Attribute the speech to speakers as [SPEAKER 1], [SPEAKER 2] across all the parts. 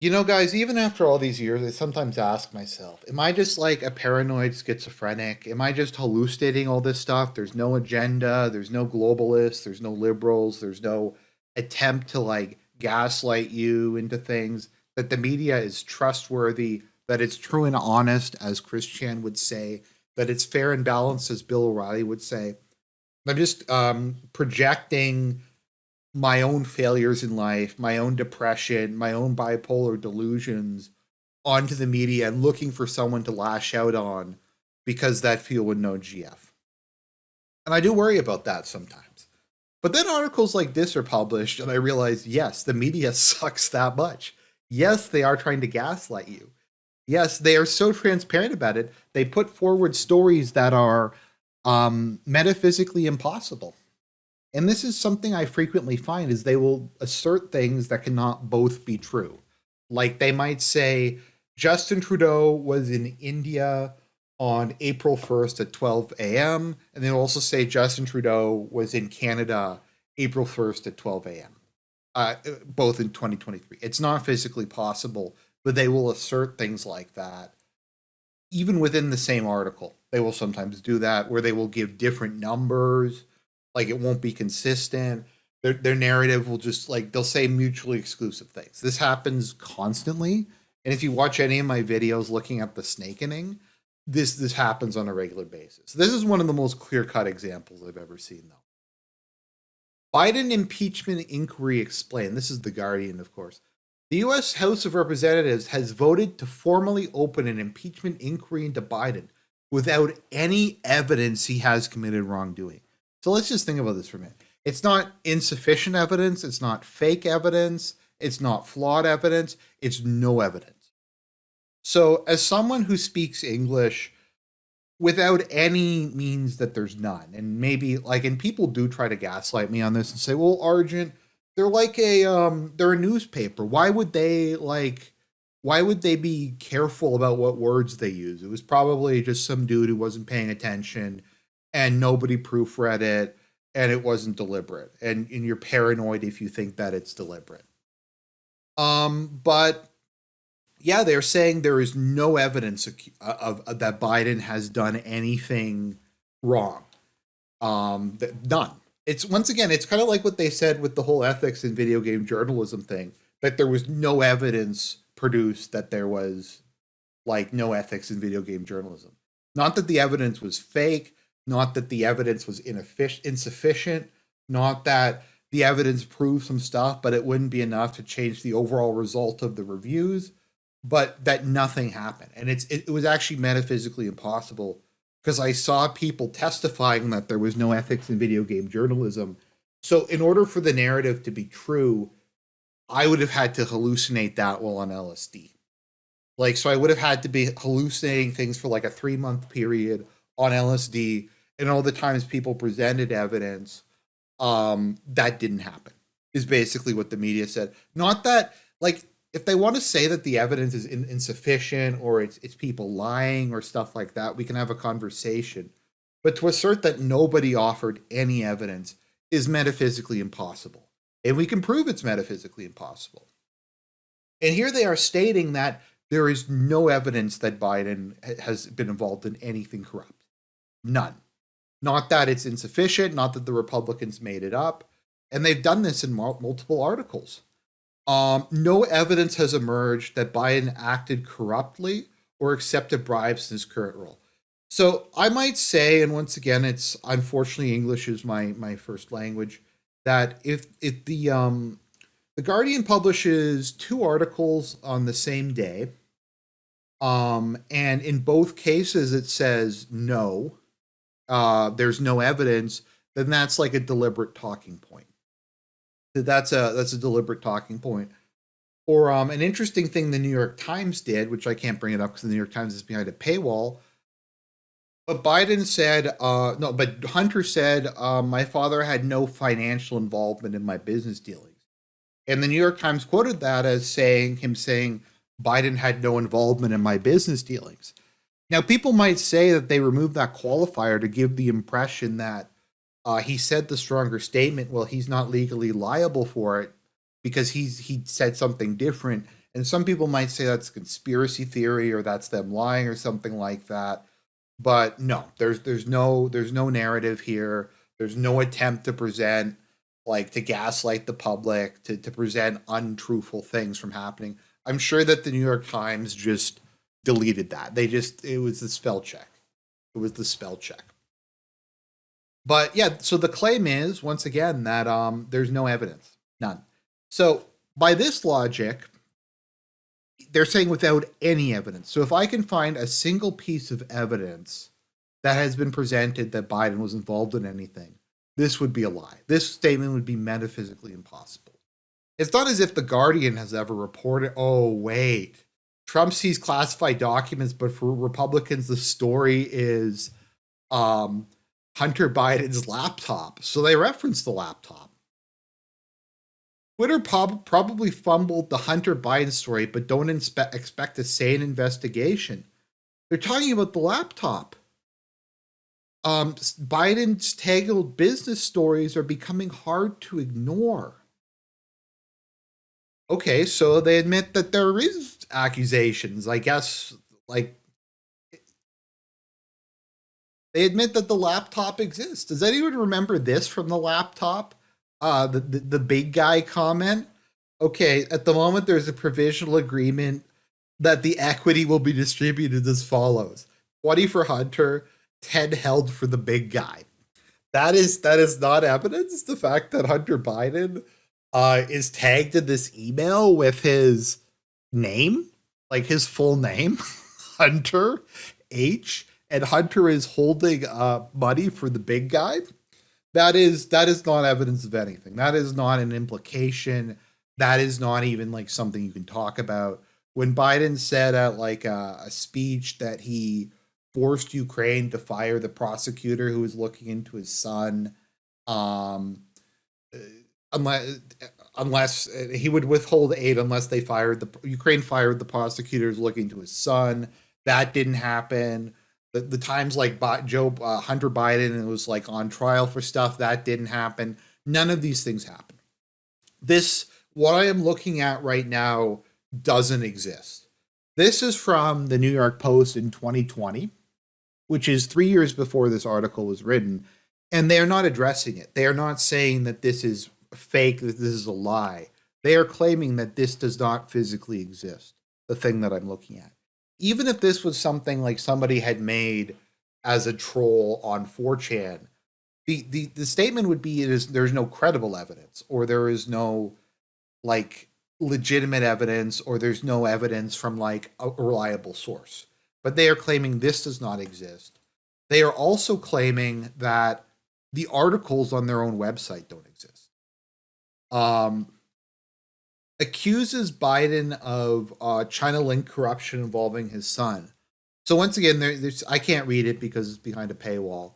[SPEAKER 1] You know, guys, even after all these years, I sometimes ask myself, am I just like a paranoid schizophrenic? Am I just hallucinating all this stuff? There's no agenda, there's no globalists, there's no liberals, there's no attempt to like gaslight you into things, that the media is trustworthy, that it's true and honest, as Christian would say, that it's fair and balanced, as Bill O'Reilly would say. I'm just projecting my own failures in life, my own depression, my own bipolar delusions onto the media and looking for someone to lash out on because that field would know GF. And I do worry about that sometimes. But then articles like this are published, and I realize, yes, the media sucks that much. Yes, they are trying to gaslight you. Yes, they are so transparent about it. They put forward stories that are metaphysically impossible. And this is something I frequently find is they will assert things that cannot both be true. Like they might say Justin Trudeau was in India on April 1st at 12 a.m. And they'll also say Justin Trudeau was in Canada April 1st at 12 a.m. Both in 2023. It's not physically possible, but they will assert things like that even within the same article. They will sometimes do that where they will give different numbers, like it won't be consistent. Their narrative will just like they'll say mutually exclusive things. This happens constantly. And if you watch any of my videos looking at the snakening, this happens on a regular basis. This is one of the most clear-cut examples I've ever seen, though. Biden impeachment inquiry explained. This is The Guardian, of course. The U.S. House of Representatives has voted to formally open an impeachment inquiry into Biden without any evidence he has committed wrongdoing. So let's just think about this for a minute. It's not insufficient evidence. It's not fake evidence. It's not flawed evidence. It's no evidence. So, as someone who speaks English without any means that there's none, and maybe like, and people do try to gaslight me on this and say, well, Argent, they're like they're a newspaper. Why would they be careful about what words they use? It was probably just some dude who wasn't paying attention and nobody proofread it and it wasn't deliberate. And you're paranoid if you think that it's deliberate. But yeah, they're saying there is no evidence of that Biden has done anything wrong. None. It's once again, it's kind of like what they said with the whole ethics in video game journalism thing, that there was no evidence produced that there was like no ethics in video game journalism. Not that the evidence was fake, not that the evidence was insufficient, not that the evidence proved some stuff, but it wouldn't be enough to change the overall result of the reviews, but that nothing happened. And it was actually metaphysically impossible because I saw people testifying that there was no ethics in video game journalism. So in order for the narrative to be true, I would have had to hallucinate that while on LSD. Like, so I would have had to be hallucinating things for like a 3-month period on LSD, and all the times people presented evidence, that didn't happen, is basically what the media said. Not that, like, if they want to say that the evidence is insufficient or it's people lying or stuff like that, we can have a conversation. But to assert that nobody offered any evidence is metaphysically impossible. And we can prove it's metaphysically impossible. And here they are stating that there is no evidence that Biden has been involved in anything corrupt. None. Not that it's insufficient, not that the Republicans made it up. And they've done this in multiple articles. No evidence has emerged that Biden acted corruptly or accepted bribes in his current role. So I might say, and once again, it's unfortunately English is my first language, that if the Guardian publishes 2 articles on the same day, and in both cases it says no, there's no evidence, then that's like a deliberate talking point. That's a deliberate talking point. Or an interesting thing the New York Times did, which I can't bring it up because the New York Times is behind a paywall. But Biden said, no, but Hunter said, my father had no financial involvement in my business dealings. And the New York Times quoted that as saying, Biden had no involvement in my business dealings. Now, people might say that they removed that qualifier to give the impression that he said the stronger statement. Well, he's not legally liable for it because he said something different, And some people might say that's conspiracy theory or that's them lying or something like that. But no, there's no narrative here. There's no attempt to present like to gaslight the public, to present untruthful things from happening. I'm sure that the New York Times just deleted that. It was the spell check. It was the spell check. But yeah, so the claim is once again that there's no evidence. None. So by this logic, they're saying without any evidence. So if I can find a single piece of evidence that has been presented that Biden was involved in anything, this would be a lie. This statement would be metaphysically impossible. It's not as if the Guardian has ever reported, oh, wait, Trump sees classified documents, but for Republicans, the story is Hunter Biden's laptop. So they reference the laptop. Twitter probably fumbled the Hunter Biden story, but don't expect a sane investigation. They're talking about the laptop. Biden's tangled business stories are becoming hard to ignore. Okay, so they admit that there is accusations. I guess, like, they admit that the laptop exists. Does anyone remember this from the laptop? The big guy comment. Okay, at the moment there's a provisional agreement that the equity will be distributed as follows: 20 for Hunter, 10 held for the big guy. That is not evidence. The fact that Hunter Biden is tagged in this email with his name, like his full name, Hunter H, and Hunter is holding money for the big guy. That is not evidence of anything. That is not an implication. That is not even like something you can talk about. When Biden said at like a speech that he forced Ukraine to fire the prosecutor who was looking into his son, unless he would withhold aid unless they fired the Ukraine fired the prosecutors looking to his son. That didn't happen. The times like Hunter Biden and was like on trial for stuff that didn't happen. None of these things happen. This what I am looking at right now doesn't exist. This is from the New York Post in 2020, which is 3 years before this article was written, and they are not addressing it. They are not saying that this is fake, that this is a lie. They are claiming that this does not physically exist, the thing that I'm looking at. Even if this was something like somebody had made as a troll on 4chan, the statement would be there's no credible evidence, or there is no like legitimate evidence, or there's no evidence from like a reliable source. But they are claiming this does not exist. They are also claiming that the articles on their own website don't exist. Accuses Biden of China link corruption involving his son. So once again, there's I can't read it because it's behind a paywall,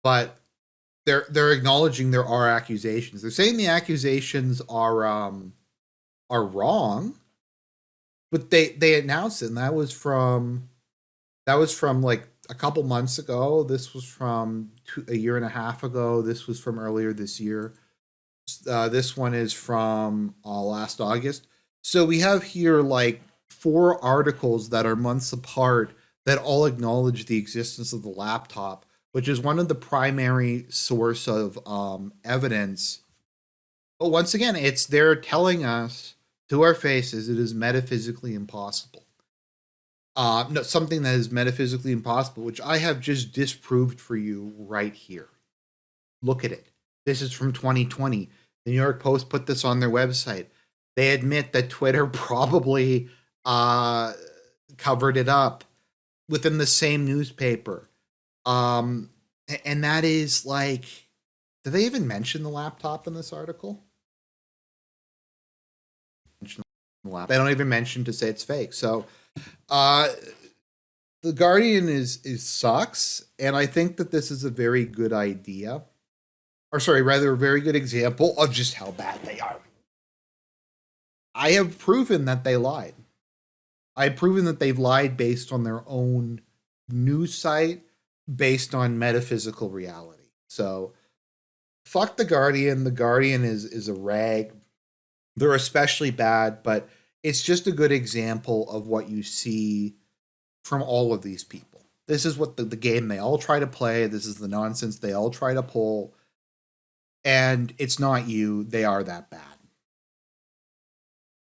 [SPEAKER 1] but they're acknowledging there are accusations. They're saying the accusations are wrong, but they announced it, and that was from like a couple months ago. This was from a year and a half ago. This was from earlier this year. This one is from last August. So we have here like 4 articles that are months apart that all acknowledge the existence of the laptop, which is one of the primary source of evidence. But once again, they're telling us to our faces it is metaphysically impossible. No, something that is metaphysically impossible, which I have just disproved for you right here. Look at it. This is from 2020. The New York Post put this on their website. They admit that Twitter probably covered it up within the same newspaper. And that is like, do they even mention the laptop in this article? They don't even mention to say it's fake. So the Guardian is sucks, and I think that this is a very good idea. Or sorry, rather a very good example of just how bad they are. I have proven that they lied. I've proven that they've lied based on their own news site, based on metaphysical reality. So fuck the Guardian. The Guardian is a rag. They're especially bad, but it's just a good example of what you see from all of these people. This is what the game they all try to play. This is the nonsense they all try to pull. And it's not you. They are that bad.